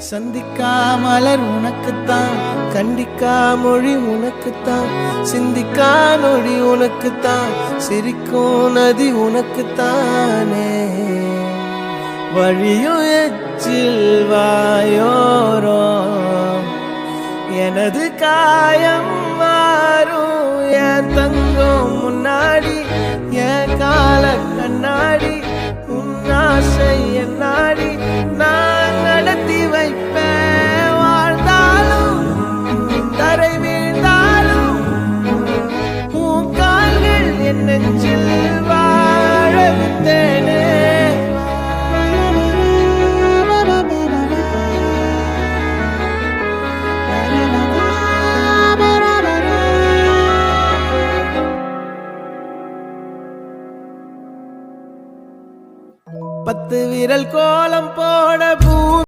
சந்திக்கா மலர் உனக்குத்தான், கண்டிக்கா மொழி உனக்குத்தான், சிந்திக்கா நொடி உனக்குத்தான், சிரிக்கும் நதி உனக்குத்தானே. வழியும் எச்சில் வாயோரோ எனது காயம் மாறும். என் தங்கம் முன்னாடி என் கால கண்ணாடி, உன் ஆசை என் நாடி நான் நடத்தி வைப்பேன். வாழ்ந்தாலும் தரை வீழ்ந்தாலும் உன் கால்கள் என் நெஞ்சில் வாழ விட்டேனே. பத்து விரல் கோலம் போட பூ